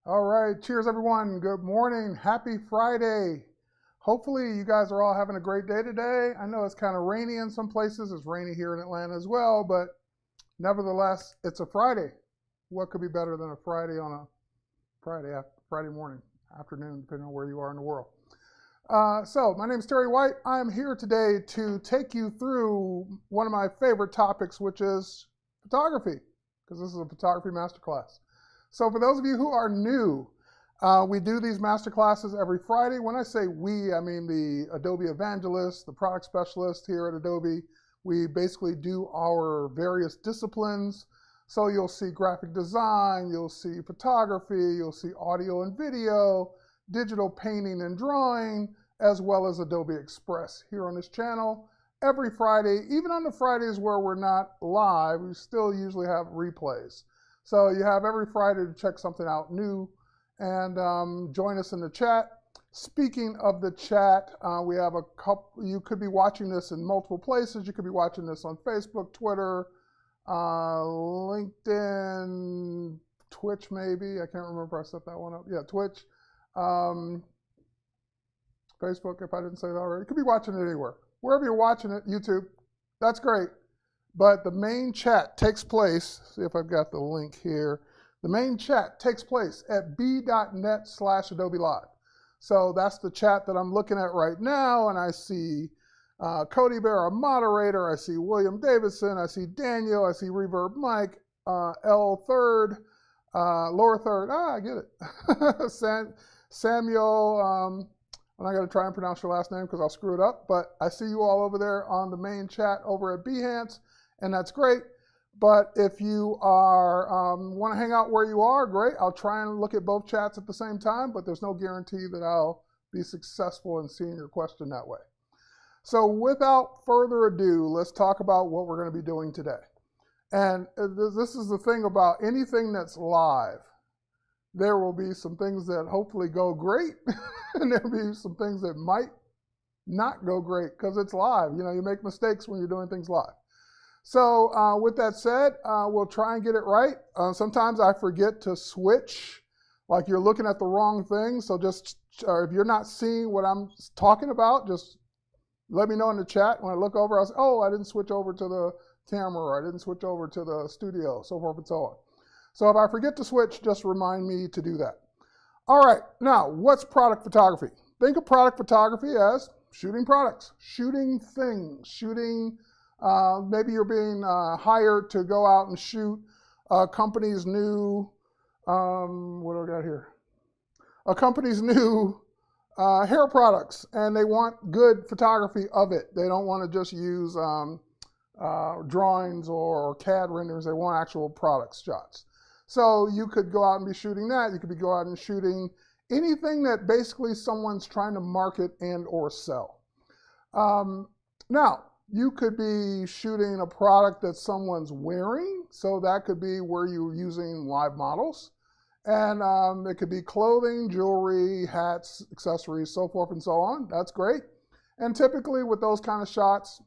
All right, cheers everyone. Good morning. Happy Friday. Hopefully you guys are all having a great day today. I know it's kind of rainy in some places. It's rainy here in Atlanta as well, but nevertheless, it's a Friday. What could be better than a Friday on a Friday morning, afternoon, depending on where you are in the world. So my name is Terry White. I'm here today to take you through one of my favorite topics, which is photography, because this is a photography masterclass. So for those of you who are new, we do these masterclasses every Friday. When I say we, I mean the Adobe evangelist, the product specialist here at Adobe. We basically do our various disciplines. So you'll see graphic design, you'll see photography, you'll see audio and video, digital painting and drawing, as well as Adobe Express here on this channel. Every Friday, even on the Fridays where we're not live, we still usually have replays. So you have every Friday to check something out new and join us in the chat. Speaking of the chat, we have a couple, you could be watching this in multiple places. You could be watching this on Facebook, Twitter, LinkedIn, Twitch maybe. I can't remember if I set that one up. Yeah, Twitch. Facebook, if I didn't say that already. You could be watching it anywhere. Wherever you're watching it, YouTube, that's great. But the main chat takes place, see if I've got the link here. The main chat takes place at b.net/Adobe Live. So that's the chat that I'm looking at right now, and I see Cody Bear, a moderator. I see William Davidson. I see Daniel. I see Reverb Mike, L third, lower third. I get it. Samuel, I'm not going to try and pronounce your last name because I'll screw it up, but I see you all over there on the main chat over at Behance. And that's great. But if you are want to hang out where you are, great. I'll try and look at both chats at the same time, but there's no guarantee that I'll be successful in seeing your question that way. So without further ado, let's talk about what we're going to be doing today. And this is the thing about anything that's live. There will be some things that hopefully go great, and there will be some things that might not go great because it's live. You know, you make mistakes when you're doing things live. So with that said, we'll try and get it right. Sometimes I forget to switch, like you're looking at the wrong thing. So just, if you're not seeing what I'm talking about, just let me know in the chat. When I look over, I'll say, oh, I didn't switch over to the camera, or I didn't switch over to the studio, so forth and so on. So if I forget to switch, just remind me to do that. All right, now what's product photography? Think of product photography as shooting products, shooting things, shooting. Maybe you're being hired to go out and shoot a company's new, what do I got here? A company's new hair products, and they want good photography of it. They don't want to just use drawings or CAD renders. They want actual product shots. So you could go out and be shooting that. You could go out and shooting anything that basically someone's trying to market and or sell. Now, you could be shooting a product that someone's wearing, so that could be where you're using live models. And it could be clothing, jewelry, hats, accessories, so forth and so on. That's great. And typically with those kind of shots,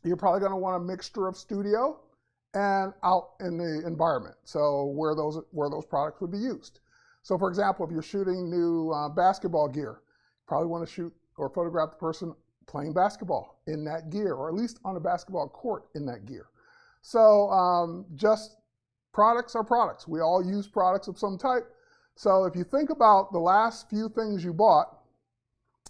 you're probably going to want a mixture of studio and out in the environment, so where those products would be used. So for example, if you're shooting new basketball gear, you probably want to shoot or photograph the person playing basketball in that gear, or at least on a basketball court in that gear. So just products are products. We all use products of some type. So if you think about the last few things you bought,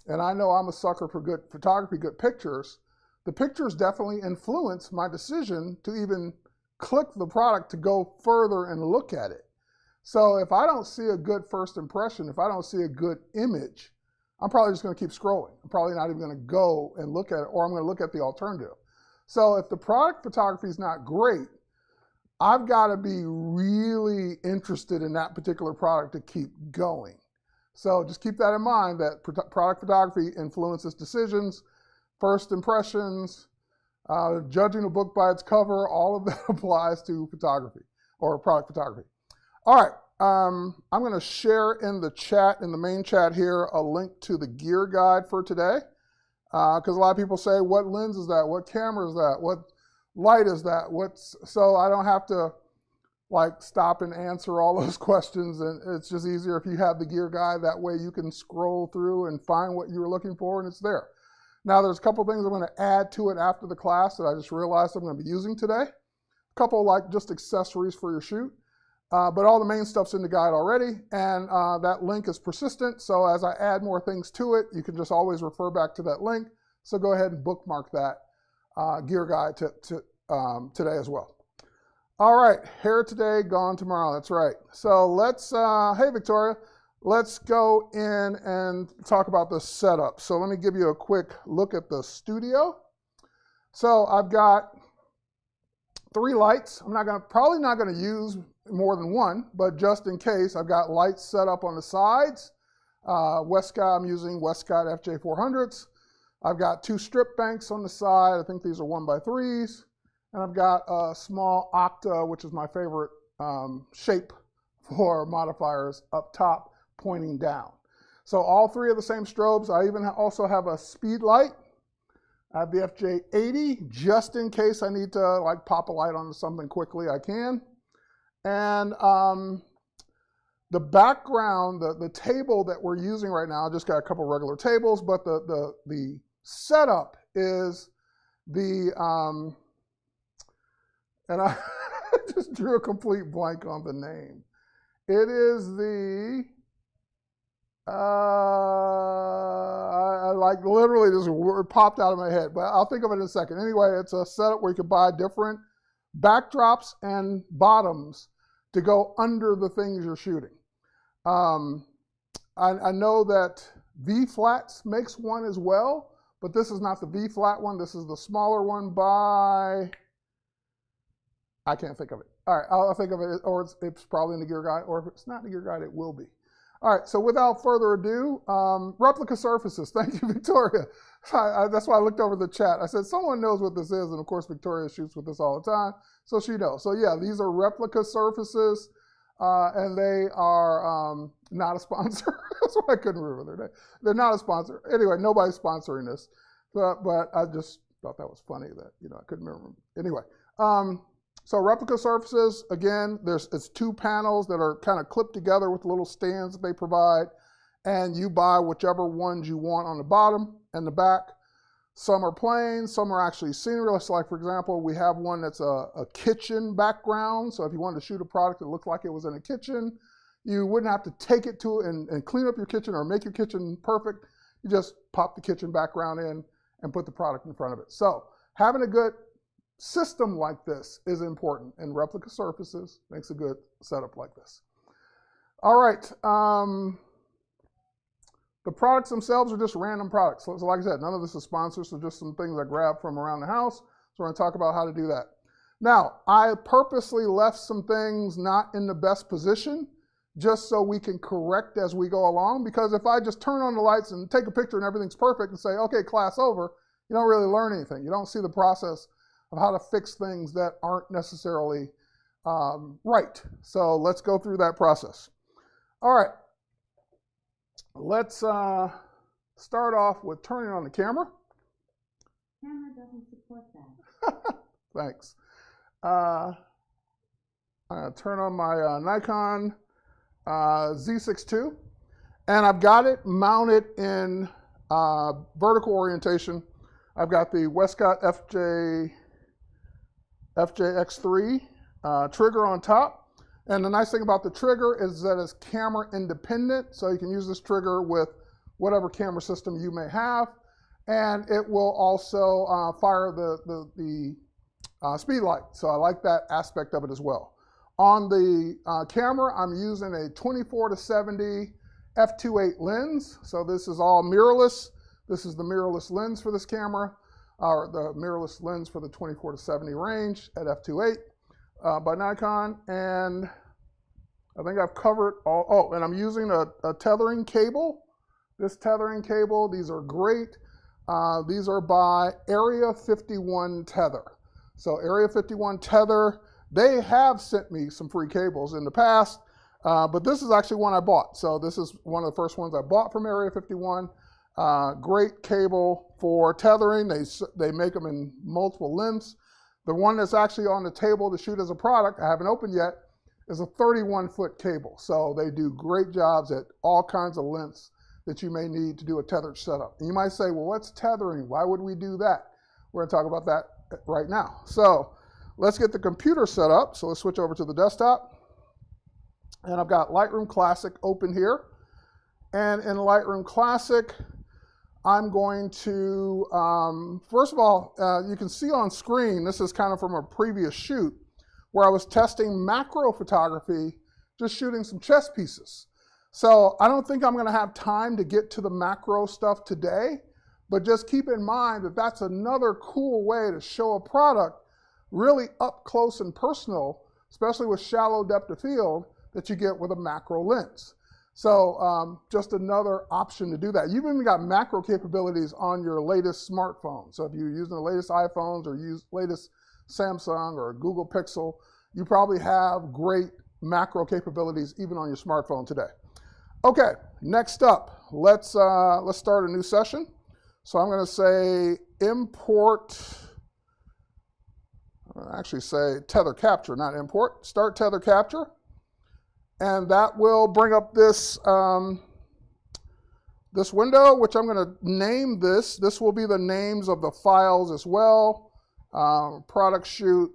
and I know I'm a sucker for good photography, good pictures, the pictures definitely influence my decision to even click the product to go further and look at it. So if I don't see a good first impression, if I don't see a good image, I'm probably just going to keep scrolling. I'm probably not even going to go and look at it, or I'm going to look at the alternative. So if the product photography is not great, I've got to be really interested in that particular product to keep going. So just keep that in mind, that product photography influences decisions, first impressions, judging a book by its cover. All of that applies to photography or product photography. All right. I'm going to share in the chat, in the main chat here, a link to the gear guide for today. Because a lot of people say, what lens is that? What camera is that? What light is that? So I don't have to like stop and answer all those questions, and it's just easier if you have the gear guide. That way you can scroll through and find what you were looking for, and it's there. Now there's a couple things I'm going to add to it after the class that I just realized I'm going to be using today. A couple like just accessories for your shoot, but all the main stuff's in the guide already, and that link is persistent, so as I add more things to it, you can just always refer back to that link. So go ahead and bookmark that gear guide today as well. All right, hair today, gone tomorrow. That's right. So let's, hey Victoria, let's go in and talk about the setup. So let me give you a quick look at the studio. So I've got 3 lights. I'm probably not gonna use more than one, but just in case, I've got lights set up on the sides. Westcott, I'm using Westcott FJ400s. I've got 2 strip banks on the side. I think these are 1x3s. And I've got a small octa, which is my favorite shape for modifiers, up top, pointing down. So all 3 of the same strobes. I even also have a speed light. I have the FJ80, just in case I need to like pop a light onto something quickly, I can. And the background, the table that we're using right now, I just got a couple regular tables, but the setup is the, and I just drew a complete blank on the name. It is the, I like literally this word popped out of my head, but I'll think of it in a second. Anyway, it's a setup where you can buy different backdrops and bottoms to go under the things you're shooting. I know that V-Flats makes one as well, but this is not the V-Flat one. This is the smaller one by, I can't think of it. All right, I'll think of it, or it's probably in the gear guide, or if it's not in the gear guide, it will be. All right, so without further ado, replica surfaces. Thank you, Victoria. That's why I looked over the chat. I said, someone knows what this is, and of course, Victoria shoots with this all the time, so she knows. So yeah, these are replica surfaces, and they are not a sponsor. That's why I couldn't remember their name. They're not a sponsor. Anyway, nobody's sponsoring this, but I just thought that was funny that, you know, I couldn't remember. Anyway. So replica surfaces, again, it's 2 panels that are kind of clipped together with little stands that they provide, and you buy whichever ones you want on the bottom and the back. Some are plain, some are actually scenery. Like, for example, we have one that's a kitchen background, so if you wanted to shoot a product that looked like it was in a kitchen, you wouldn't have to take it to and clean up your kitchen or make your kitchen perfect. You just pop the kitchen background in and put the product in front of it. So having a good system like this is important, and replica surfaces makes a good setup like this. All right, the products themselves are just random products. So like I said, none of this is sponsored, so just some things I grabbed from around the house. So we're going to talk about how to do that. Now, I purposely left some things not in the best position just so we can correct as we go along, because if I just turn on the lights and take a picture and everything's perfect and say, okay, class over, you don't really learn anything. You don't see the process of how to fix things that aren't necessarily right. So let's go through that process. All right, let's start off with turning on the camera. Camera doesn't support that. Thanks. I'm gonna turn on my Nikon Z6 II, and I've got it mounted in vertical orientation. I've got the Westcott FJX3 trigger on top. And the nice thing about the trigger is that it's camera independent, so you can use this trigger with whatever camera system you may have. And it will also fire the speed light. So I like that aspect of it as well. On the camera, I'm using a 24-70 f2.8 lens. So this is all mirrorless. This is the mirrorless lens for this camera, or the mirrorless lens for the 24-70 range at f2.8 by Nikon. And I think I've covered all, oh, and I'm using a tethering cable. This tethering cable, these are great. These are by Area 51 Tether. So Area 51 Tether, they have sent me some free cables in the past, but this is actually one I bought. So this is one of the first ones I bought from Area 51. Great cable for tethering. They make them in multiple lengths. The one that's actually on the table to shoot as a product, I haven't opened yet, is a 31-foot cable. So they do great jobs at all kinds of lengths that you may need to do a tethered setup. And you might say, well, what's tethering? Why would we do that? We're going to talk about that right now. So let's get the computer set up. So let's switch over to the desktop. And I've got Lightroom Classic open here. And in Lightroom Classic, I'm going to, first of all, you can see on screen, this is kind of from a previous shoot, where I was testing macro photography, just shooting some chess pieces. So I don't think I'm going to have time to get to the macro stuff today, but just keep in mind that that's another cool way to show a product really up close and personal, especially with shallow depth of field that you get with a macro lens. So just another option to do that. You've even got macro capabilities on your latest smartphone. So if you're using the latest iPhones or use latest Samsung or Google Pixel, you probably have great macro capabilities even on your smartphone today. Okay, next up, let's start a new session. So I'm going to say import, actually say tether capture, not import. Start tether capture. And that will bring up this, this window, which I'm going to name this. This will be the names of the files as well. Product shoot,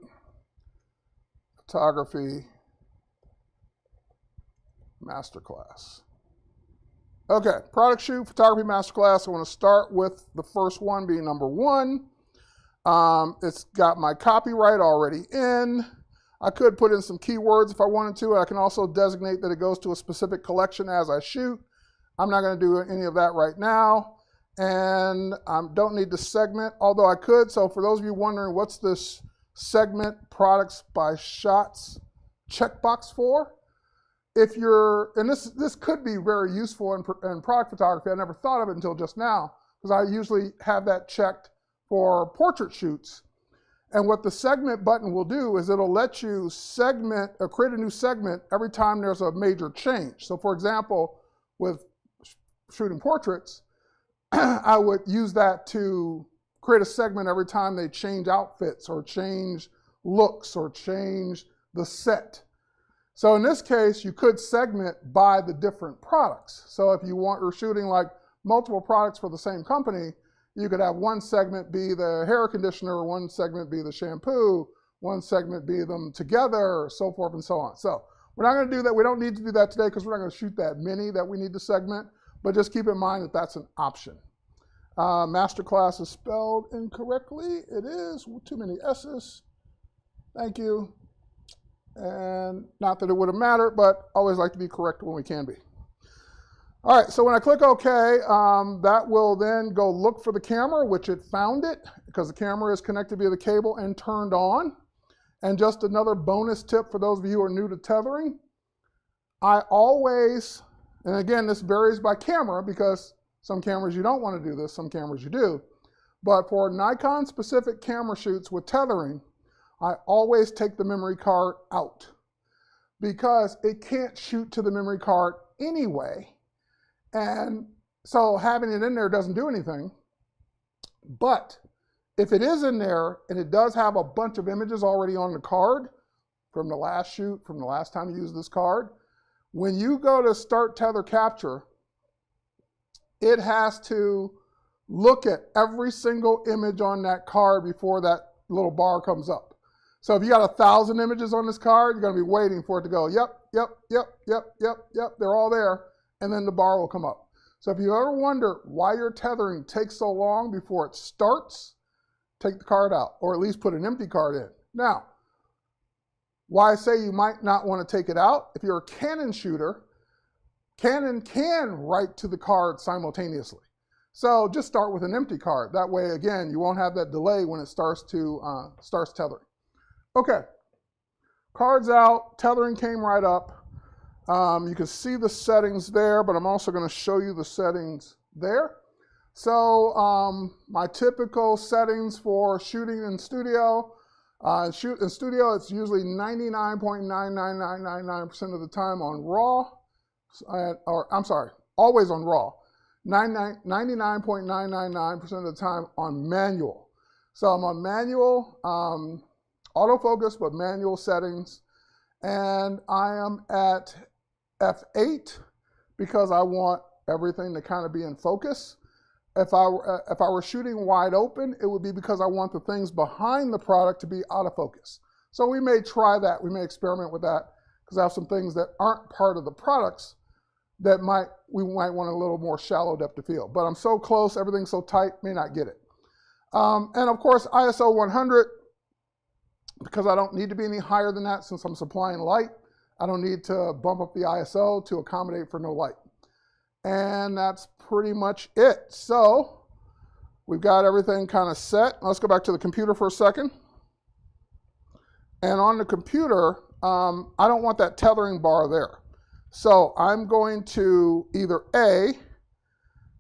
photography, masterclass. Okay, product shoot, photography, masterclass. I want to start with the first one being number 1. It's got my copyright already in. I could put in some keywords if I wanted to. I can also designate that it goes to a specific collection as I shoot. I'm not going to do any of that right now. And I don't need to segment, although I could. So for those of you wondering, what's this segment products by shots checkbox for? If you're, and this could be very useful in product photography. I never thought of it until just now, because I usually have that checked for portrait shoots. And what the segment button will do is it'll let you segment or create a new segment every time there's a major change. So for example, with shooting portraits, I would use that to create a segment every time they change outfits or change looks or change the set. So in this case, you could segment by the different products. So if you are shooting like multiple products for the same company, you could have one segment be the hair conditioner, one segment be the shampoo, one segment be them together, so forth and so on. So we're not going to do that. We don't need to do that today because we're not going to shoot that many that we need to segment, but just keep in mind that that's an option. Masterclass is spelled incorrectly. It is, too many S's. Thank you. And not that it would have mattered, but always like to be correct when we can be. All right, so when I click OK, that will then go look for the camera, which it found it, because the camera is connected via the cable and turned on. And just another bonus tip for those of you who are new to tethering, I always, and again, this varies by camera, because some cameras you don't want to do this, some cameras you do. But for Nikon-specific camera shoots with tethering, I always take the memory card out, because it can't shoot to the memory card anyway. And so having it in there doesn't do anything. But if it is in there and it does have a bunch of images already on the card from the last shoot, from the last time you used this card, when you go to start tether capture, it has to look at every single image on that card before that little bar comes up. So if you got 1,000 images on this card, you're going to be waiting for it to go, yep, yep, yep, yep, yep, yep, they're all there. And then the bar will come up. So if you ever wonder why your tethering takes so long before it starts, take the card out, or at least put an empty card in. Now, why I say you might not want to take it out, if you're a Canon shooter, Canon can write to the card simultaneously. So just start with an empty card. That way, again, you won't have that delay when it starts tethering. Okay, card's out, tethering came right up. You can see the settings there, but I'm also going to show you the settings there. So my typical settings for shooting in studio, in studio it's usually 99.99999% of the time on RAW, or I'm sorry, always on RAW, 99.999% of the time on manual. So I'm on manual, autofocus, but manual settings. And I am at F8 because I want everything to kind of be in focus. If I were shooting wide open, it would be because I want the things behind the product to be out of focus. So we may try that. We may experiment with that because I have some things that aren't part of the products that we might want a little more shallow depth of field. But I'm so close, everything's so tight, may not get it. And of course, ISO 100, because I don't need to be any higher than that since I'm supplying light. I don't need to bump up the ISO to accommodate for no light. And that's pretty much it. So we've got everything kind of set. Let's go back to the computer for a second. And on the computer, I don't want that tethering bar there. So I'm going to either A,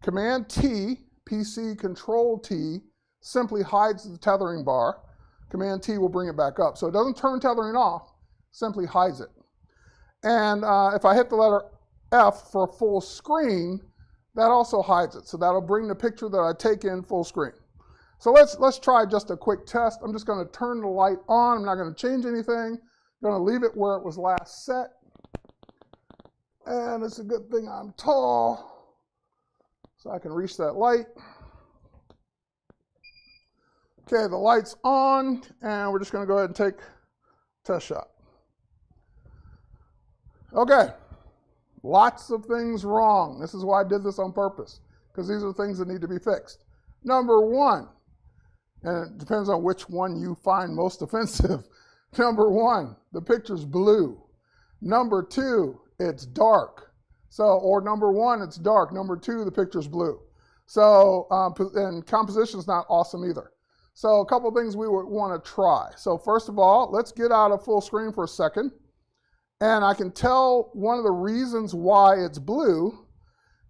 Command T, PC Control T, simply hides the tethering bar. Command T will bring it back up. So it doesn't turn tethering off, simply hides it. And if I hit the letter F for full screen, that also hides it. So that'll bring the picture that I take in full screen. So let's try just a quick test. I'm just going to turn the light on. I'm not going to change anything. I'm going to leave it where it was last set. And it's a good thing I'm tall, so I can reach that light. Okay, the light's on, and we're just going to go ahead and take a test shot. Okay, lots of things wrong. This is why I did this on purpose, because these are things that need to be fixed. Number one, and it depends on which one you find most offensive. Number one, the picture's blue. Number two, it's dark. So, or number one, it's dark. Number two, the picture's blue. So, and composition's not awesome either. So a couple things we would want to try. So first of all, let's get out of full screen for a second. And I can tell one of the reasons why it's blue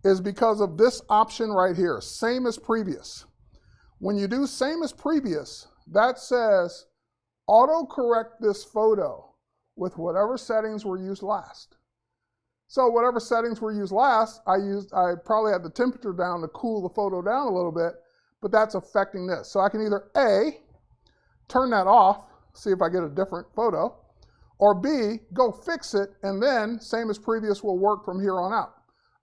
is because of this option right here, same as previous. When you do same as previous, that says auto-correct this photo with whatever settings were used last. So whatever settings were used last, I probably had the temperature down to cool the photo down a little bit, but that's affecting this. So I can either A, turn that off, see if I get a different photo, or B, go fix it, and then same as previous will work from here on out.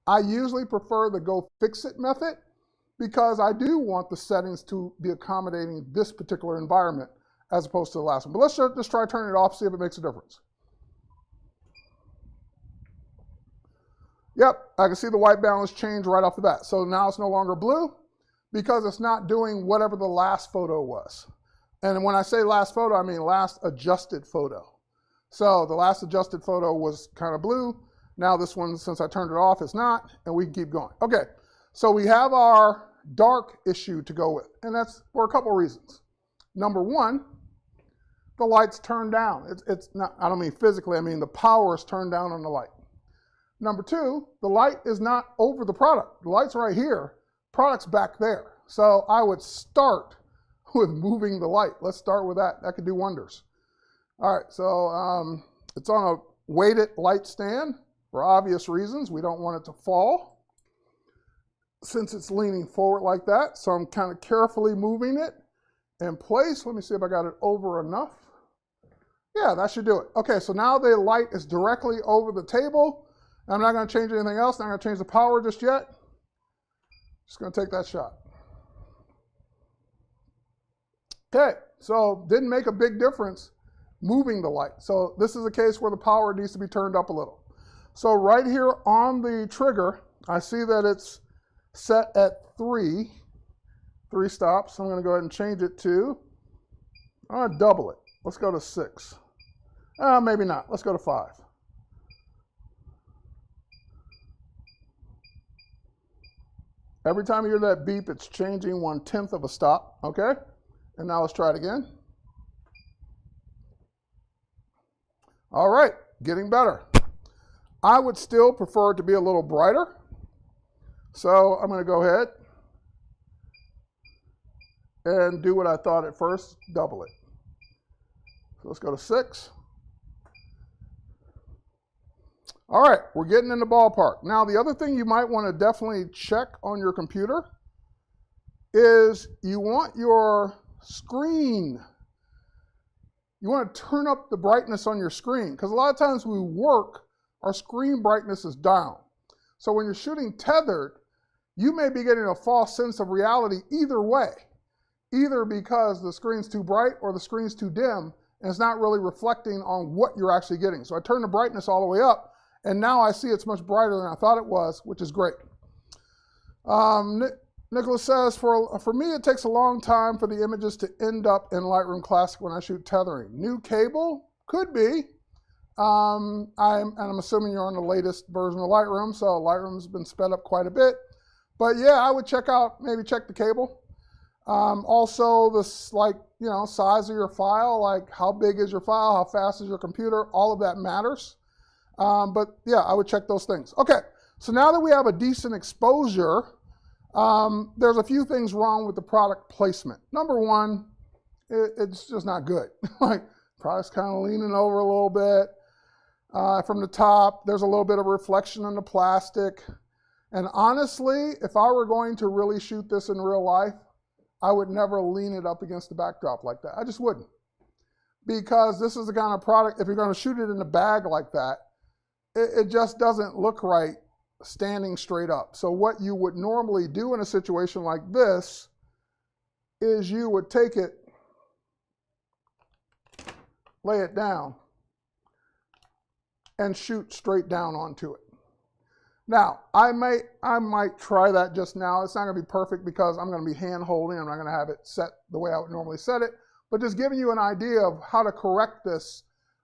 I usually prefer the go fix it method because I do want the settings to be accommodating this particular environment as opposed to the last one. But let's just try turning it off, see if it makes a difference. Yep, I can see the white balance change right off the bat. So now it's no longer blue because it's not doing whatever the last photo was. And when I say last photo, I mean last adjusted photo. So the last adjusted photo was kind of blue. Now this one, since I turned it off, is not, and we can keep going. Okay, so we have our dark issue to go with, and that's for a couple reasons. Number one, the light's turned down. It's not, I don't mean physically, I mean the power is turned down on the light. Number two, the light is not over the product. The light's right here, product's back there. So I would start with moving the light. Let's start with that. That could do wonders. All right, so it's on a weighted light stand for obvious reasons. We don't want it to fall since it's leaning forward like that. So I'm kind of carefully moving it in place. Let me see if I got it over enough. Yeah, that should do it. Okay, so now the light is directly over the table. I'm not going to change anything else. Not going to change the power just yet. Just going to take that shot. Okay, so didn't make a big difference moving the light. So this is a case where the power needs to be turned up a little. So right here on the trigger, I see that it's set at 3 stops. I'm going to go ahead and change it to, I'm going to double it. Let's go to 6. Maybe not. Let's go to 5. Every time you hear that beep, it's changing 1/10 of a stop, okay? And now let's try it again. All right, getting better. I would still prefer it to be a little brighter. So I'm going to go ahead and do what I thought at first, double it. So let's go to 6. All right, we're getting in the ballpark. Now, the other thing you might want to definitely check on your computer is you want your screen you want to turn up the brightness on your screen, because a lot of times we work, our screen brightness is down. So when you're shooting tethered, you may be getting a false sense of reality either way, either because the screen's too bright or the screen's too dim, and it's not really reflecting on what you're actually getting. So I turn the brightness all the way up, and now I see it's much brighter than I thought it was, which is great. Nicholas says, for me, it takes a long time for the images to end up in Lightroom Classic when I shoot tethering. New cable? Could be. I'm assuming you're on the latest version of Lightroom, so Lightroom's been sped up quite a bit. But yeah, I would maybe check the cable. Also, this, size of your file, like how big is your file, how fast is your computer, all of that matters. But yeah, I would check those things. Okay, so now that we have a decent exposure, there's a few things wrong with the product placement. Number one, it's just not good. Like, product's kind of leaning over a little bit. From the top, there's a little bit of reflection on the plastic. And honestly, if I were going to really shoot this in real life, I would never lean it up against the backdrop like that. I just wouldn't. Because this is the kind of product, if you're going to shoot it in a bag like that, it just doesn't look right standing straight up. So what you would normally do in a situation like this is you would take it, lay it down, and shoot straight down onto it. Now, I might try that just now. It's not going to be perfect because I'm going to be hand holding. I'm not going to have it set the way I would normally set it, but just giving you an idea of how to correct this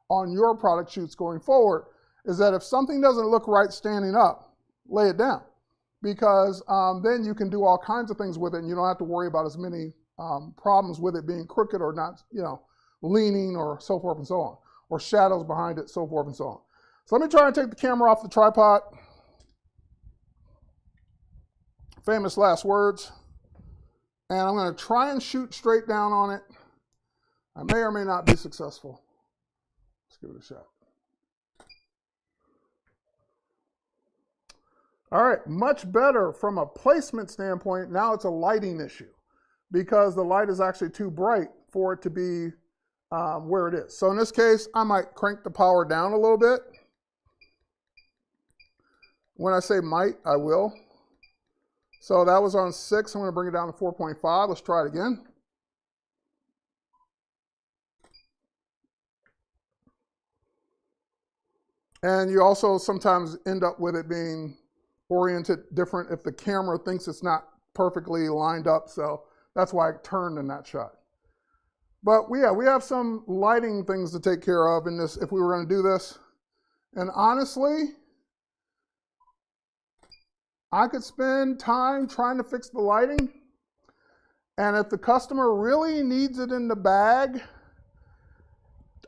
on your product shoots going forward is that if something doesn't look right standing up, lay it down, because then you can do all kinds of things with it and you don't have to worry about as many problems with it being crooked or not, leaning or so forth and so on, or shadows behind it, so forth and so on. So let me try and take the camera off the tripod. Famous last words. And I'm going to try and shoot straight down on it. I may or may not be successful. Let's give it a shot. All right, much better from a placement standpoint. Now it's a lighting issue because the light is actually too bright for it to be where it is. So in this case, I might crank the power down a little bit. When I say might, I will. So that was on 6. I'm going to bring it down to 4.5. Let's try it again. And you also sometimes end up with it being oriented different if the camera thinks it's not perfectly lined up. So that's why it turned in that shot. But we have some lighting things to take care of in this if we were going to do this. And honestly, I could spend time trying to fix the lighting. And if the customer really needs it in the bag,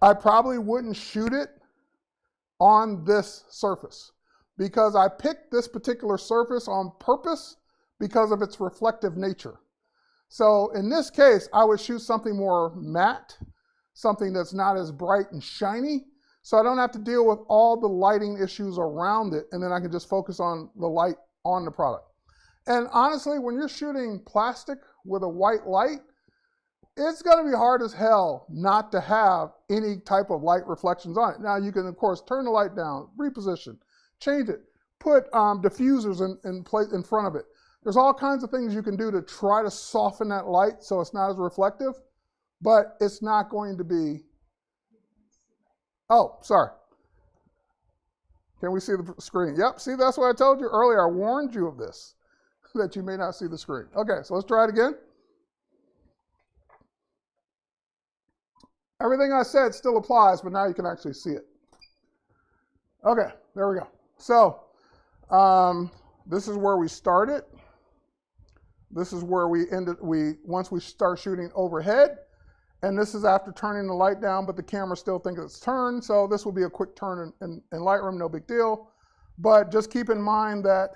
I probably wouldn't shoot it on this surface, because I picked this particular surface on purpose because of its reflective nature. So in this case, I would shoot something more matte, something that's not as bright and shiny, so I don't have to deal with all the lighting issues around it, and then I can just focus on the light on the product. And honestly, when you're shooting plastic with a white light, it's going to be hard as hell not to have any type of light reflections on it. Now you can, of course, turn the light down, reposition, change it, put diffusers in front of it. There's all kinds of things you can do to try to soften that light so it's not as reflective, but it's not going to be. Oh, sorry. Can we see the screen? Yep, see, that's what I told you earlier. I warned you of this, that you may not see the screen. Okay, so let's try it again. Everything I said still applies, but now you can actually see it. Okay, there we go. So this is where we started. This is where we ended. Once we start shooting overhead, and this is after turning the light down, but the camera still thinks it's turned. So this will be a quick turn in Lightroom, no big deal. But just keep in mind that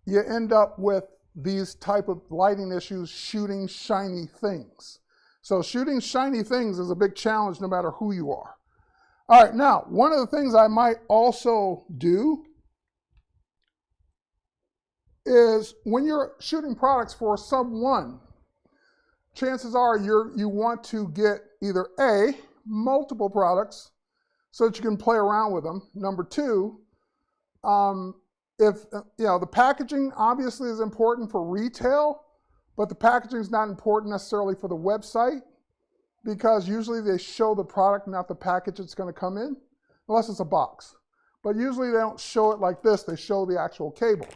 you end up with these type of lighting issues shooting shiny things. So shooting shiny things is a big challenge no matter who you are. All right, now, one of the things I might also do is when you're shooting products for someone, chances are you want to get either A, multiple products so that you can play around with them. Number two, if the packaging obviously is important for retail, but the packaging is not important necessarily for the website, because usually they show the product, not the package it's going to come in, unless it's a box. But usually they don't show it like this, they show the actual cable.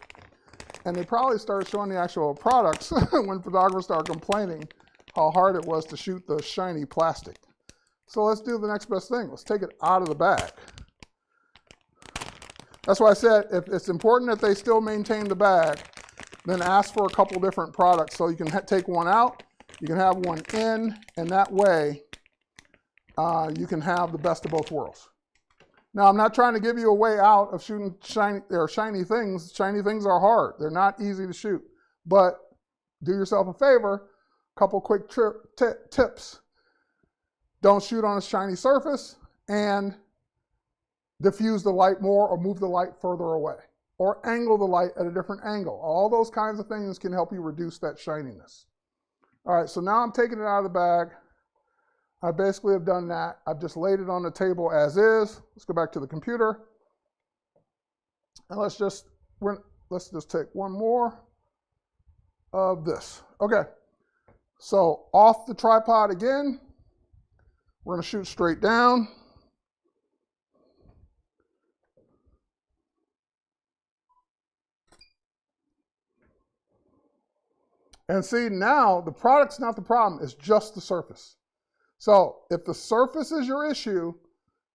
And they probably started showing the actual products when photographers started complaining how hard it was to shoot the shiny plastic. So let's do the next best thing. Let's take it out of the bag. That's why I said if it's important that they still maintain the bag, then ask for a couple different products so you can take one out, you can have one in, and that way you can have the best of both worlds. Now, I'm not trying to give you a way out of shooting shiny things. Shiny things are hard. They're not easy to shoot. But do yourself a favor, a couple quick tips. Don't shoot on a shiny surface, and diffuse the light more or move the light further away, or angle the light at a different angle. All those kinds of things can help you reduce that shininess. All right, so now I'm taking it out of the bag. I basically have done that. I've just laid it on the table as is. Let's go back to the computer. And let's just take one more of this. Okay, so off the tripod again. We're going to shoot straight down. And see, now the product's not the problem, it's just the surface. So if the surface is your issue,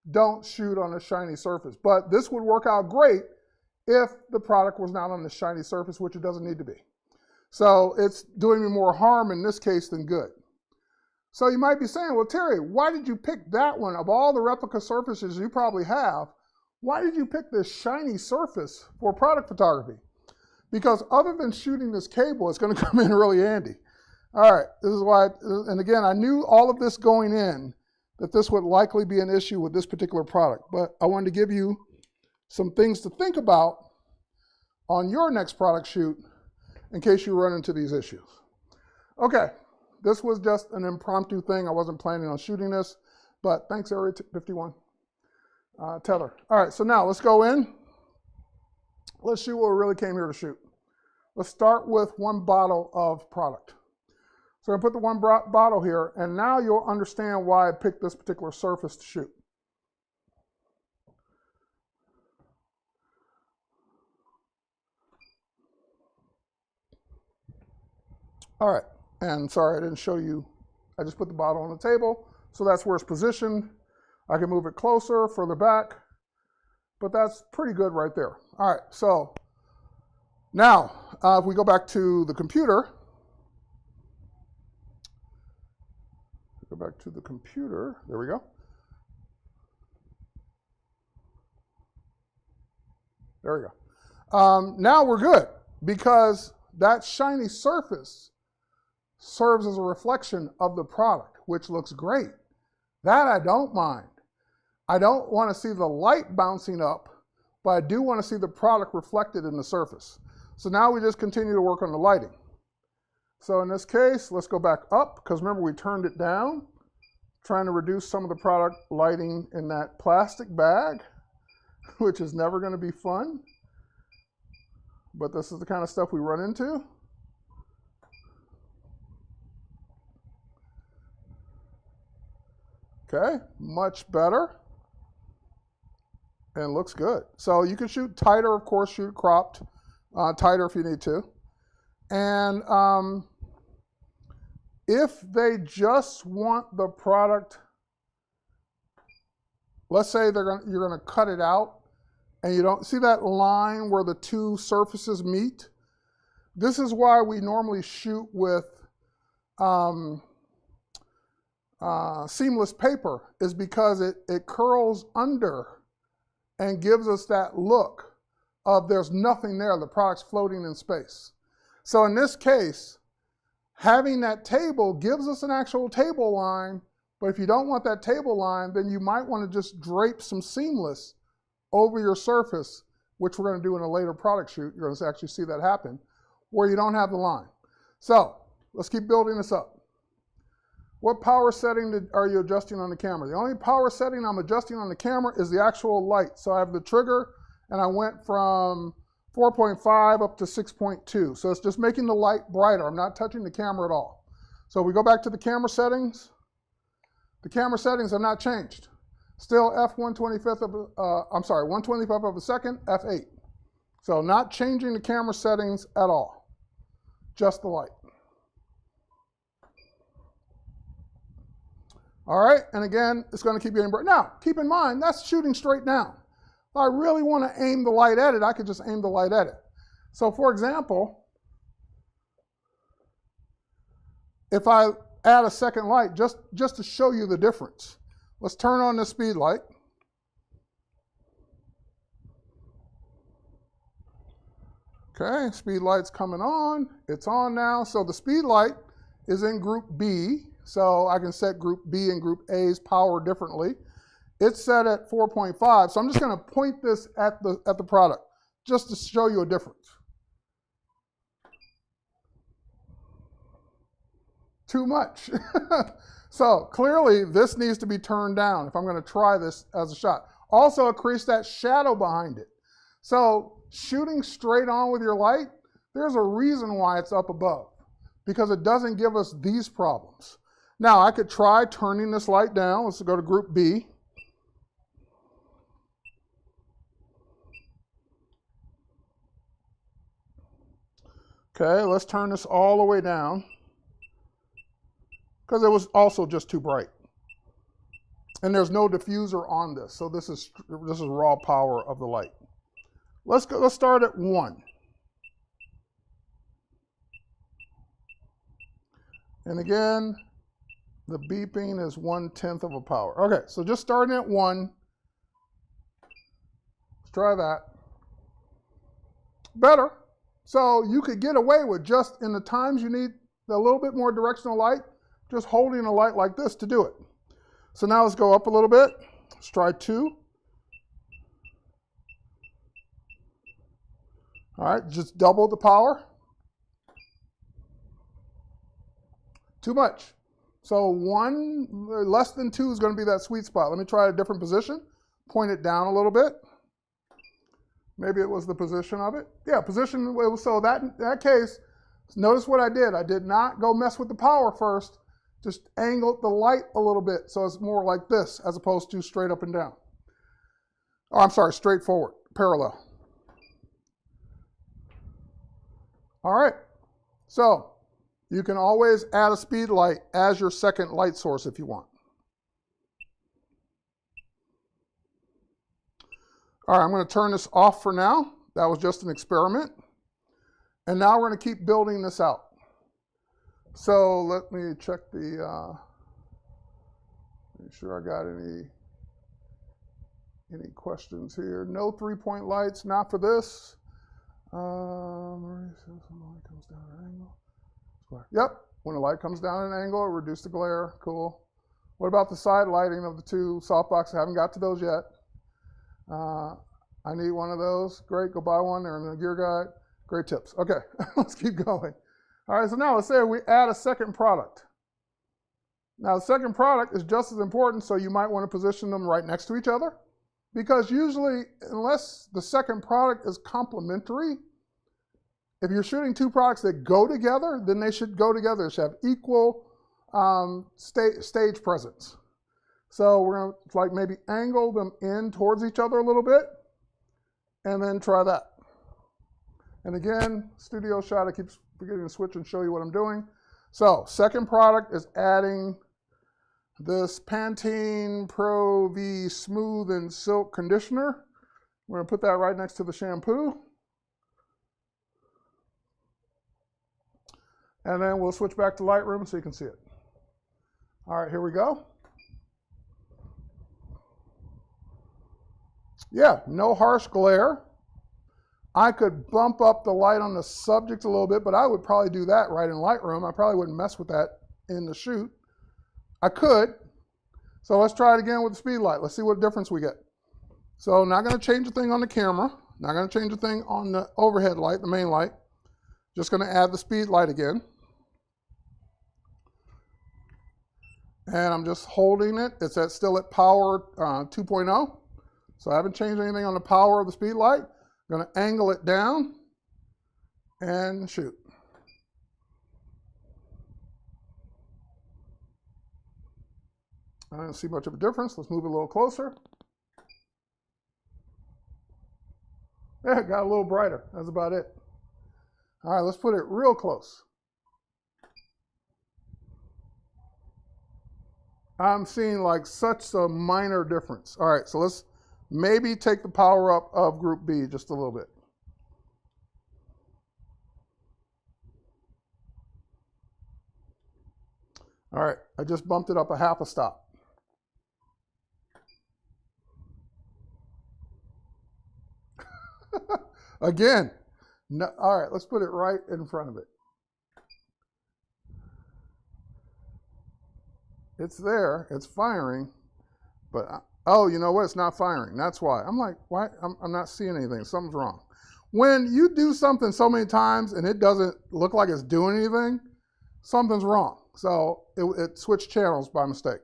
don't shoot on a shiny surface. But this would work out great if the product was not on the shiny surface, which it doesn't need to be. So it's doing me more harm in this case than good. So you might be saying, well, Terry, why did you pick that one? Of all the replica surfaces you probably have, why did you pick this shiny surface for product photography? Because other than shooting this cable, it's going to come in really handy. All right, this is why, and again, I knew all of this going in, that this would likely be an issue with this particular product, but I wanted to give you some things to think about on your next product shoot in case you run into these issues. Okay, this was just an impromptu thing. I wasn't planning on shooting this, but thanks, Area 51. Tether. All right, so now let's go in. Let's shoot what we really came here to shoot. Let's start with one bottle of product. So I'm going to put the one bottle here, and now you'll understand why I picked this particular surface to shoot. All right, and sorry I didn't show you. I just put the bottle on the table, so that's where it's positioned. I can move it closer, further back, but that's pretty good right there. All right, so now if we go back to the computer, there we go. There we go. Now we're good because that shiny surface serves as a reflection of the product, which looks great. That I don't mind. I don't want to see the light bouncing up, but I do want to see the product reflected in the surface. So now we just continue to work on the lighting. So in this case, let's go back up, because remember we turned it down, trying to reduce some of the product lighting in that plastic bag, which is never going to be fun. But this is the kind of stuff we run into. Okay, much better. And looks good. So you can shoot tighter, of course, shoot cropped, tighter if you need to. And if they just want the product, let's say you're going to cut it out, and you don't see that line where the two surfaces meet. This is why we normally shoot with seamless paper, is because it curls under and gives us that look of there's nothing there, the product's floating in space. So in this case, having that table gives us an actual table line, but if you don't want that table line, then you might want to just drape some seamless over your surface, which we're going to do in a later product shoot. You're going to actually see that happen, where you don't have the line. So let's keep building this up. What power setting are you adjusting on the camera? The only power setting I'm adjusting on the camera is the actual light. So I have the trigger, and I went from 4.5 up to 6.2. So it's just making the light brighter. I'm not touching the camera at all. So we go back to the camera settings. The camera settings have not changed. Still f/125th of a second, f8. So not changing the camera settings at all, just the light. All right, and again, it's going to keep getting bright. Now, keep in mind, that's shooting straight down. If I really want to aim the light at it, I could just aim the light at it. So for example, if I add a second light, just to show you the difference, let's turn on the speed light. Okay, speed light's coming on. It's on now. So the speed light is in group B. So I can set group B and group A's power differently. It's set at 4.5. So I'm just going to point this at the product just to show you a difference. Too much. So clearly this needs to be turned down if I'm going to try this as a shot. Also, it creates that shadow behind it. So shooting straight on with your light, there's a reason why it's up above, because it doesn't give us these problems. Now I could try turning this light down. Let's go to group B. Okay, let's turn this all the way down, because it was also just too bright. And there's no diffuser on this, so this is raw power of the light. Let's start at 1. And again, the beeping is 1/10 of a power. Okay, so just starting at 1. Let's try that. Better. So you could get away with, just in the times you need a little bit more directional light, just holding a light like this to do it. So now let's go up a little bit. Let's try 2. All right, just double the power. Too much. So 1, less than 2 is going to be that sweet spot. Let me try a different position. Point it down a little bit. Maybe it was the position of it. Yeah, position. So in that case, notice what I did. I did not go mess with the power first. Just angled the light a little bit so it's more like this as opposed to straight up and down. Oh, I'm sorry, straight forward, parallel. All right, so you can always add a speed light as your second light source if you want. All right, I'm going to turn this off for now. That was just an experiment. And now we're going to keep building this out. So let me check make sure I got any questions here. No 3-point lights, not for this. Yep, when the light comes down at an angle, reduce the glare. Cool. What about the side lighting of the 2 softboxes? I haven't got to those yet. I need one of those. Great, go buy one. They're in the gear guide. Great tips. Okay, let's keep going. All right, so now let's say we add a second product. Now the second product is just as important, so you might want to position them right next to each other, because usually, unless the second product is complementary, if you're shooting 2 products that go together, then they should go together. They should have equal stage presence. So we're going to like maybe angle them in towards each other a little bit, and then try that. And again, studio shot, I keep forgetting to switch and show you what I'm doing. So second product is adding this Pantene Pro V Smooth and Silk Conditioner. We're going to put that right next to the shampoo. And then we'll switch back to Lightroom so you can see it. All right, here we go. Yeah, no harsh glare. I could bump up the light on the subject a little bit, but I would probably do that right in Lightroom. I probably wouldn't mess with that in the shoot. I could. So let's try it again with the speed light. Let's see what difference we get. So not going to change a thing on the camera. Not going to change a thing on the overhead light, the main light. Just going to add the speed light again. And I'm just holding it. It's still at power 2.0. So I haven't changed anything on the power of the speed light. I'm going to angle it down and shoot. I don't see much of a difference. Let's move it a little closer. Yeah, it got a little brighter. That's about it. All right, let's put it real close. I'm seeing like such a minor difference. All right, so let's maybe take the power up of group B just a little bit. All right, I just bumped it up a half a stop. Again, no, all right, let's put it right in front of it. It's there, it's firing, but, oh, you know what, it's not firing. That's why. I'm like, why? I'm not seeing anything. Something's wrong. When you do something so many times and it doesn't look like it's doing anything, something's wrong. So it switched channels by mistake.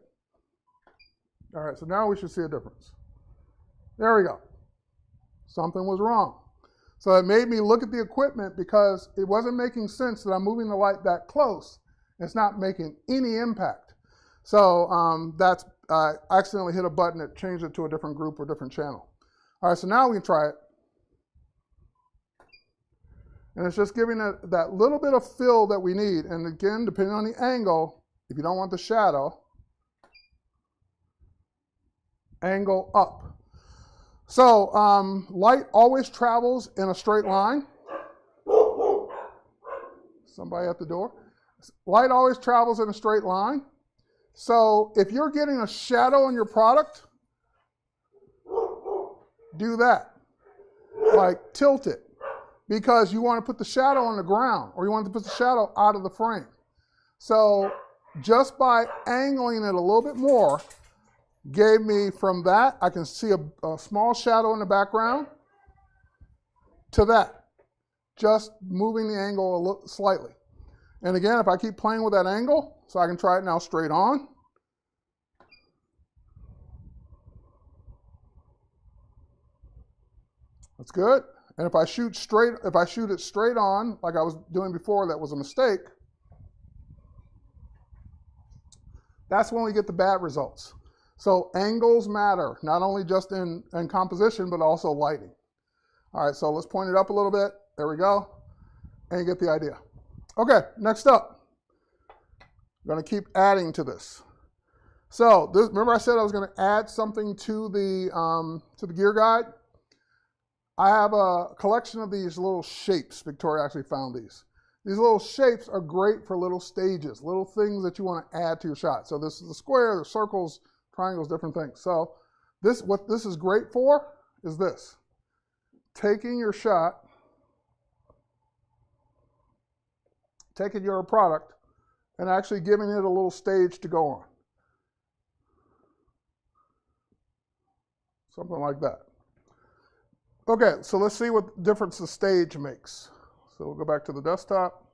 All right, so now we should see a difference. There we go. Something was wrong. So it made me look at the equipment because it wasn't making sense that I'm moving the light that close. It's not making any impact. So I accidentally hit a button that changed it to a different group or different channel. All right, so now we can try it. And it's just giving it that little bit of fill that we need. And again, depending on the angle, if you don't want the shadow, angle up. So light always travels in a straight line. Somebody at the door. Light always travels in a straight line. So if you're getting a shadow on your product, do that. Like tilt it. Because you want to put the shadow on the ground or you want to put the shadow out of the frame. So just by angling it a little bit more, gave me from that, I can see a small shadow in the background, to that. Just moving the angle a little slightly. And again, if I keep playing with that angle, so I can try it now straight on. That's good. And if I shoot it straight on, like I was doing before, that was a mistake. That's when we get the bad results. So angles matter, not only just in composition, but also lighting. All right, so let's point it up a little bit. There we go. And you get the idea. Okay, next up. I'm going to keep adding to this. So this, remember I said I was going to add something to the gear guide? I have a collection of these little shapes. Victoria actually found these. These little shapes are great for little stages, little things that you want to add to your shot. So this is the square, the circles, triangles, different things. So what this is great for is this. Taking your shot, taking your product, and actually giving it a little stage to go on. Something like that. Okay, so let's see what difference the stage makes. So we'll go back to the desktop.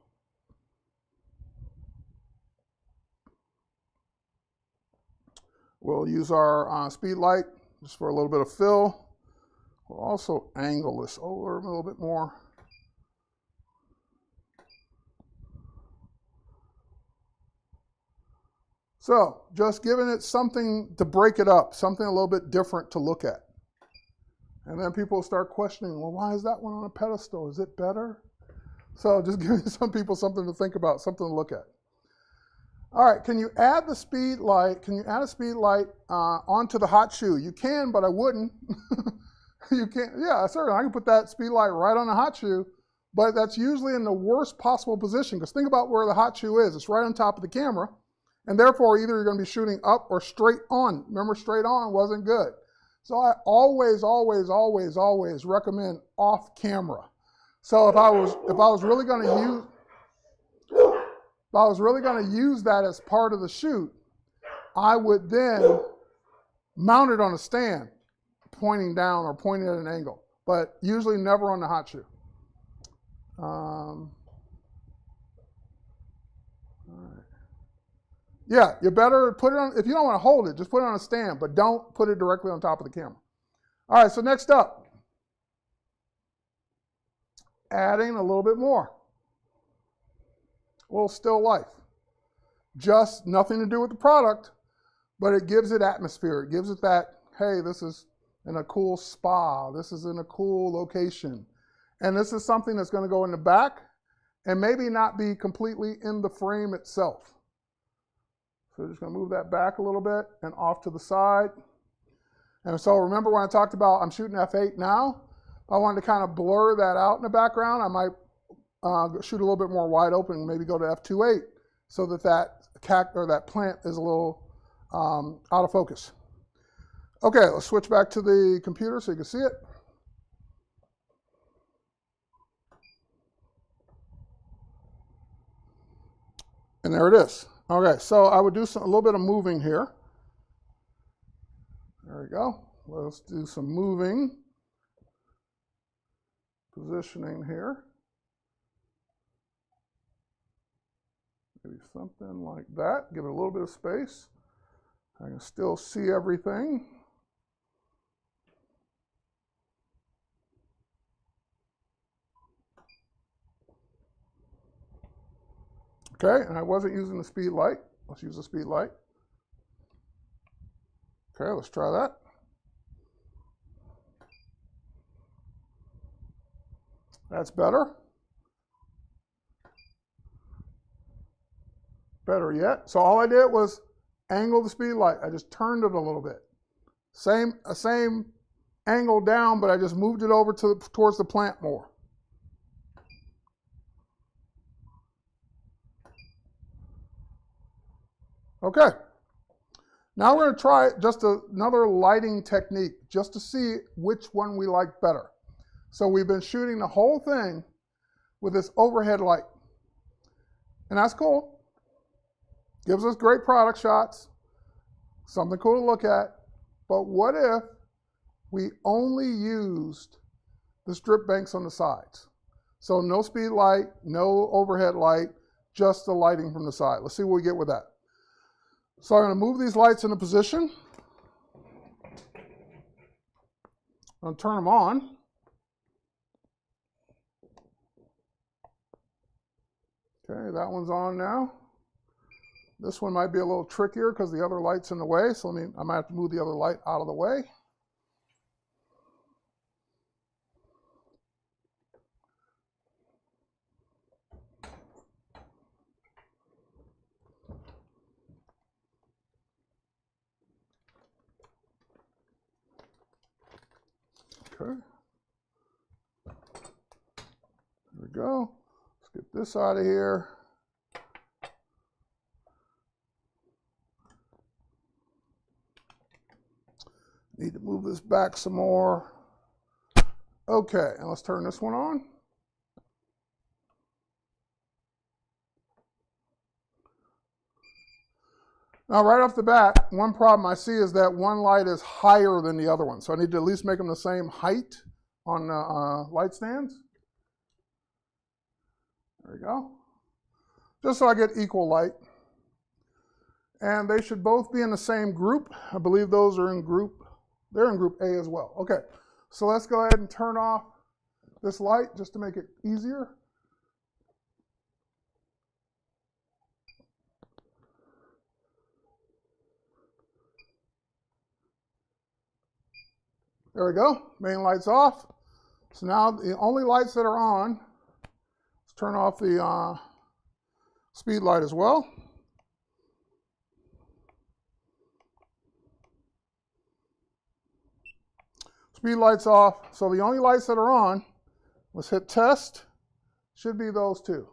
We'll use our speed light just for a little bit of fill. We'll also angle this over a little bit more. So just giving it something to break it up, something a little bit different to look at. And then people start questioning, well, why is that one on a pedestal? Is it better? So just giving some people something to think about, something to look at. All right, can you add the speed light? Can you add a speed light onto the hot shoe? You can, but I wouldn't. You can't. Yeah, certainly. I can put that speed light right on the hot shoe, but that's usually in the worst possible position because think about where the hot shoe is. It's right on top of the camera, and therefore either you're going to be shooting up or straight on. Remember, straight on wasn't good. So I always, always, always, always recommend off camera. So if I was really going to use that as part of the shoot, I would then mount it on a stand, pointing down or pointing at an angle, but usually never on the hot shoe. All right. Yeah, you better put it on, if you don't want to hold it, just put it on a stand, but don't put it directly on top of the camera. All right, so next up, adding a little bit more. A little still life. Just nothing to do with the product, but it gives it atmosphere. It gives it that, hey, this is in a cool spa. This is in a cool location. And this is something that's going to go in the back and maybe not be completely in the frame itself. So we're just going to move that back a little bit and off to the side. And so remember when I talked about I'm shooting f8 now? I wanted to kind of blur that out in the background. I might shoot a little bit more wide open, maybe go to f2.8 so that that plant is a little out of focus. Okay, let's switch back to the computer so you can see it. And there it is. Okay, so I would do a little bit of moving here. There we go. Let's do some moving. Positioning here. Maybe something like that. Give it a little bit of space. I can still see everything. Okay, and I wasn't using the speed light. Let's use the speed light. Okay, let's try that. That's better. Better yet. So all I did was angle the speed light. I just turned it a little bit. Same angle down, but I just moved it over towards the plant more. Okay. Now we're going to try just another lighting technique just to see which one we like better. So we've been shooting the whole thing with this overhead light. And that's cool. Gives us great product shots. Something cool to look at. But what if we only used the strip banks on the sides? So no speed light, no overhead light, just the lighting from the side. Let's see what we get with that. So I'm going to move these lights into position. I'm going to turn them on. Okay, that one's on now. This one might be a little trickier because the other light's in the way, so I might have to move the other light out of the way. Okay. There we go. Let's get this out of here. Need to move this back some more. Okay, and let's turn this one on. Now, right off the bat, one problem I see is that one light is higher than the other one. So I need to at least make them the same height on light stands. There we go. Just so I get equal light. And they should both be in the same group. I believe those are in group. They're in group A as well. Okay, so let's go ahead and turn off this light just to make it easier. There we go, main light's off. So now the only lights that are on, let's turn off the speed light as well. Speed light's off, so the only lights that are on, let's hit test, should be those two.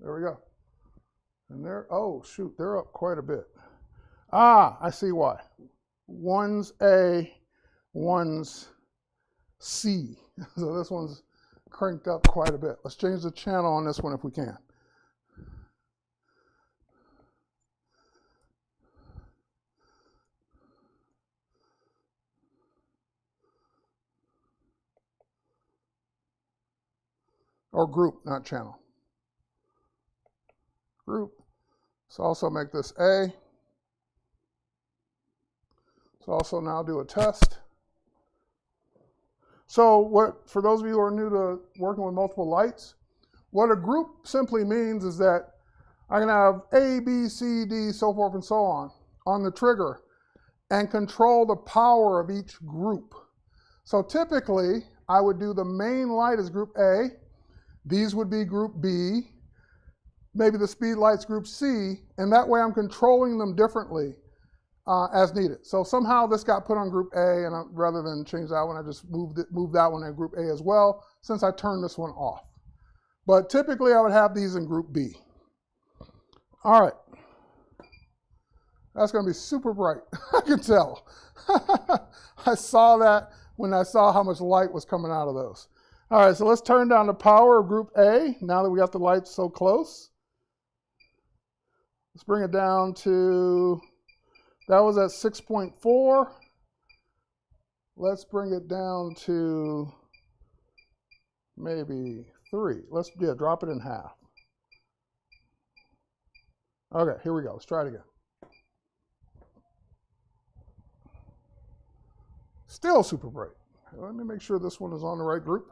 There we go. And they're, oh shoot, they're up quite a bit. Ah, I see why. One's A, one's C. So this one's cranked up quite a bit. Let's change the channel on this one if we can. Or group, not channel. group. So also make this A. So also now do a test. So for those of you who are new to working with multiple lights, what a group simply means is that I can have A, B, C, D, so forth and so on the trigger and control the power of each group. So typically, I would do the main light as group A. These would be group B. Maybe the speed light's group C, and that way I'm controlling them differently as needed. So somehow this got put on group A, and rather than change that one, I just moved that one in group A as well, since I turned this one off. But typically I would have these in group B. All right. That's going to be super bright. I can tell. I saw that when I saw how much light was coming out of those. All right, so let's turn down the power of group A now that we got the lights so close. Let's bring it down to, that was at 6.4. Let's bring it down to maybe 3. Let's drop it in half. Okay, here we go. Let's try it again. Still super bright. Let me make sure this one is on the right group.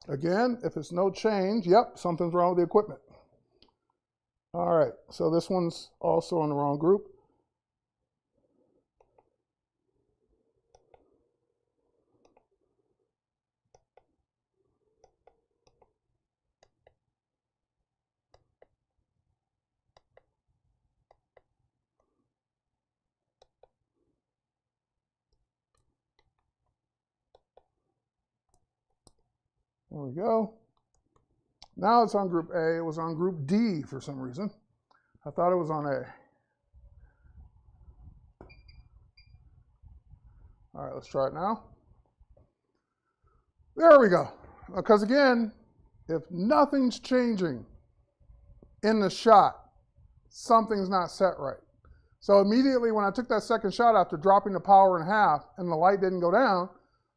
Again, if it's no change, yep, something's wrong with the equipment. All right, so this one's also on the wrong group. There we go. Now it's on group A. It was on group D for some reason. I thought it was on A. All right, let's try it now. There we go. Because again, if nothing's changing in the shot, something's not set right. So immediately when I took that second shot after dropping the power in half and the light didn't go down,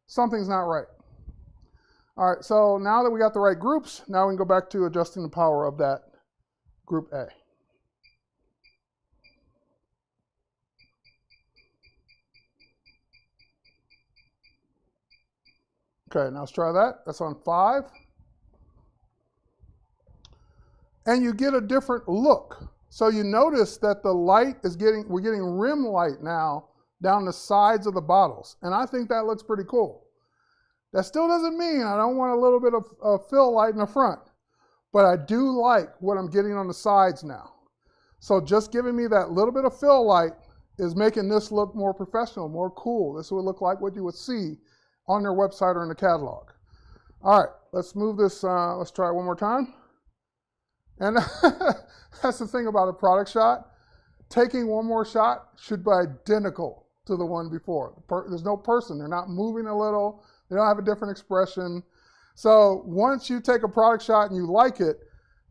something's not right. All right, so now that we got the right groups, now we can go back to adjusting the power of that group A. Okay, now let's try that. That's on 5. And you get a different look. So you notice that the light is we're getting rim light now down the sides of the bottles. And I think that looks pretty cool. That still doesn't mean I don't want a little bit of fill light in the front, but I do like what I'm getting on the sides now. So just giving me that little bit of fill light is making this look more professional, more cool. This would look like what you would see on their website or in the catalog. All right, let's move this, let's try it one more time. And that's the thing about a product shot. Taking one more shot should be identical to the one before. There's no person, they're not moving a little. They don't have a different expression. So once you take a product shot and you like it,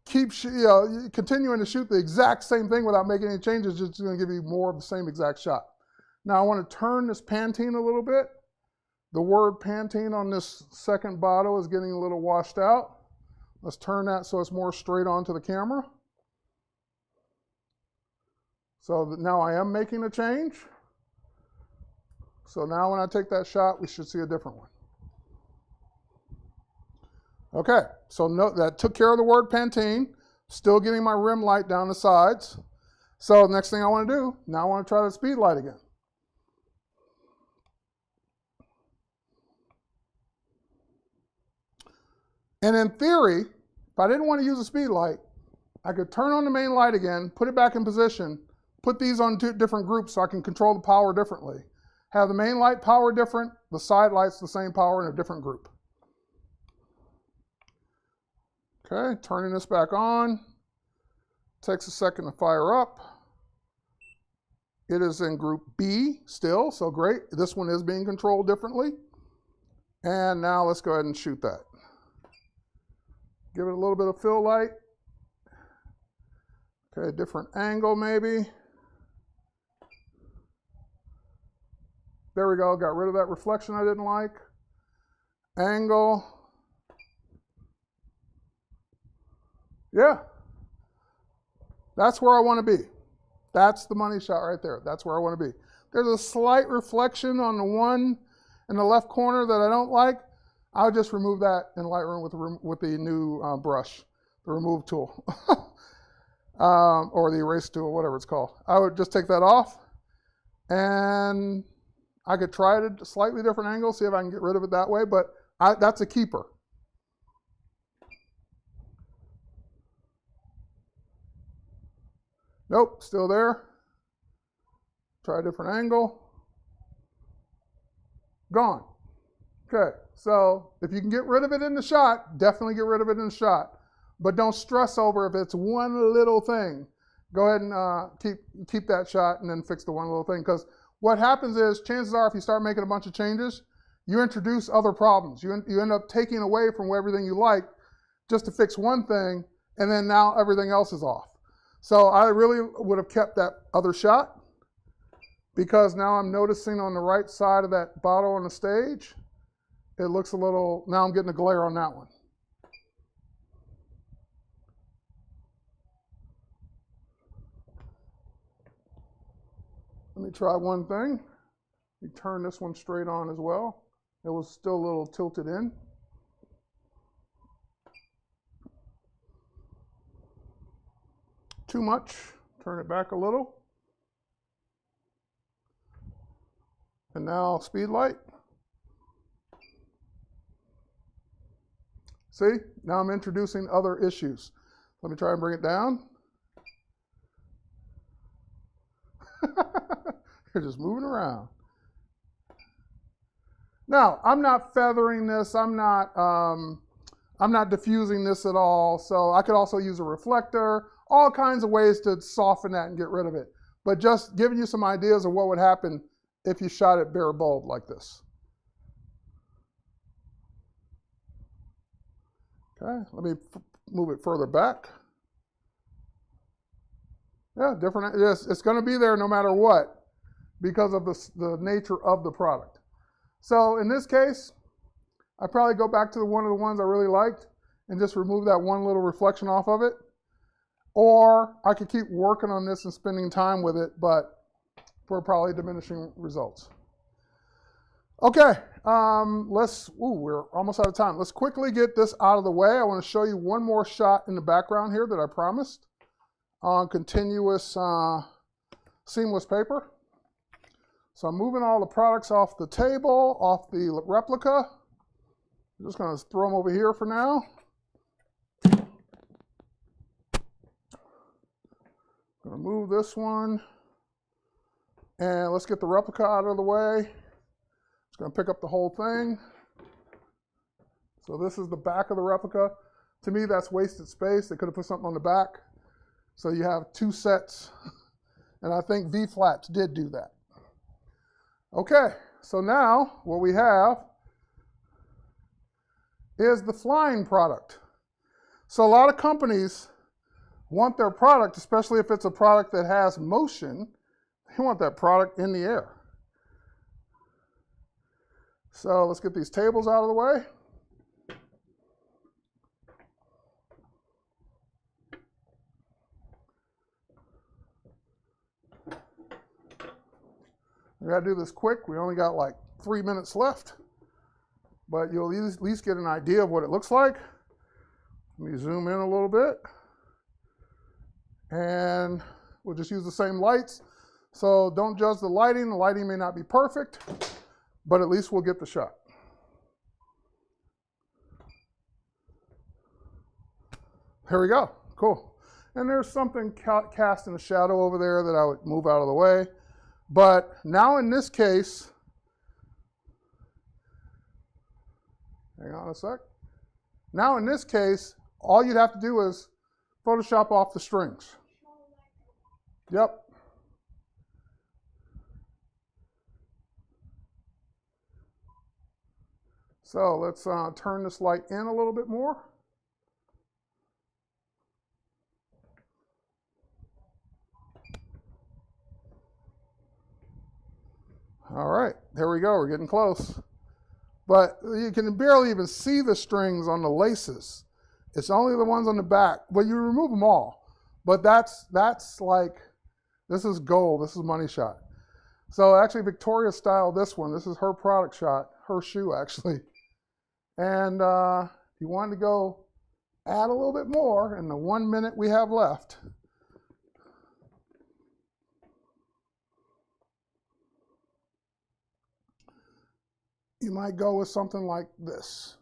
keep continuing to shoot the exact same thing without making any changes. It's going to give you more of the same exact shot. Now I want to turn this Pantene a little bit. The word Pantene on this second bottle is getting a little washed out. Let's turn that so it's more straight onto the camera. So now I am making a change. So now when I take that shot, we should see a different one. Okay, so note that took care of the word Pantene, still getting my rim light down the sides. So next thing I want to do, now I want to try the speed light again. And in theory, if I didn't want to use a speed light, I could turn on the main light again, put it back in position, put these on 2 different groups so I can control the power differently. Have the main light power different, the side lights the same power in a different group. Okay, turning this back on. Takes a second to fire up. It is in group B still, so great. This one is being controlled differently. And now let's go ahead and shoot that. Give it a little bit of fill light. Okay, different angle maybe. There we go, got rid of that reflection I didn't like. Angle. Yeah. That's where I want to be. That's the money shot right there. That's where I want to be. There's a slight reflection on the one in the left corner that I don't like. I'll just remove that in Lightroom with the new brush, the remove tool, or the erase tool, whatever it's called. I would just take that off, and I could try it at a slightly different angle, see if I can get rid of it that way, but that's a keeper. Nope, still there. Try a different angle. Gone. Okay, so if you can get rid of it in the shot, definitely get rid of it in the shot. But don't stress over if it's one little thing. Go ahead and keep that shot and then fix the one little thing. Because what happens is, chances are, if you start making a bunch of changes, you introduce other problems. You end up taking away from everything you like just to fix one thing, and then now everything else is off. So I really would have kept that other shot, because now I'm noticing on the right side of that bottle on the stage, it looks a little, now I'm getting a glare on that one. Let me try one thing. You turn this one straight on as well. It was still a little tilted in. Too much. Turn it back a little. And now speed light. See, now I'm introducing other issues. Let me try and bring it down. You're just moving around. Now, I'm not feathering this. I'm not diffusing this at all. So I could also use a reflector, all kinds of ways to soften that and get rid of it. But just giving you some ideas of what would happen if you shot it bare bulb like this. Okay, let me move it further back. Yeah, different. It's going to be there no matter what, because of the nature of the product. So in this case, I probably go back to one of the ones I really liked and just remove that one little reflection off of it. Or I could keep working on this and spending time with it, but for probably diminishing results. Okay, we're almost out of time. Let's quickly get this out of the way. I want to show you one more shot in the background here that I promised on continuous seamless paper. So I'm moving all the products off the table, off the replica. I'm just going to throw them over here for now. I'm going to move this one. And let's get the replica out of the way. Just going to pick up the whole thing. So this is the back of the replica. To me, that's wasted space. They could have put something on the back. So you have two sets. And I think V-Flats did do that. Okay, so now what we have is the flying product. So a lot of companies want their product, especially if it's a product that has motion, they want that product in the air. So let's get these tables out of the way. We got to do this quick. We only got like 3 minutes left, but you'll at least get an idea of what it looks like. Let me zoom in a little bit. And we'll just use the same lights. So don't judge the lighting. The lighting may not be perfect, but at least we'll get the shot. Here we go. Cool. And there's something cast in the shadow over there that I would move out of the way. But now in this case, hang on a sec. Now in this case, all you'd have to do is Photoshop off the strings. Yep. So let's turn this light in a little bit more. All right, there we go, we're getting close. But you can barely even see the strings on the laces. It's only the ones on the back, but you remove them all. But that's like, this is gold. This is money shot. So actually Victoria styled this one. This is her product shot, her shoe actually. And if you wanted to go add a little bit more in the 1 minute we have left, you might go with something like this.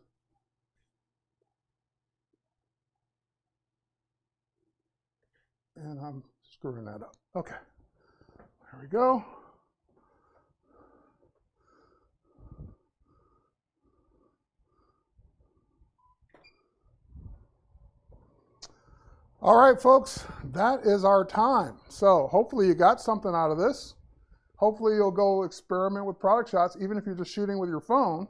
And I'm screwing that up. Okay, there we go. All right, folks, that is our time. So hopefully you got something out of this. Hopefully you'll go experiment with product shots, even if you're just shooting with your phone,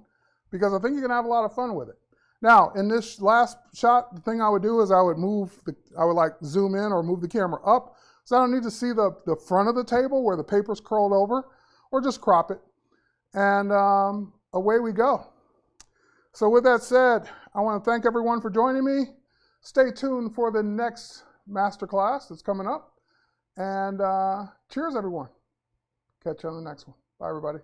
because I think you're gonna have a lot of fun with it. Now, in this last shot, the thing I would do is I would like zoom in or move the camera up, so I don't need to see the front of the table where the paper's curled over, or just crop it. And away we go. So with that said, I wanna thank everyone for joining me. Stay tuned for the next masterclass that's coming up. And cheers, everyone. Catch you on the next one. Bye, everybody.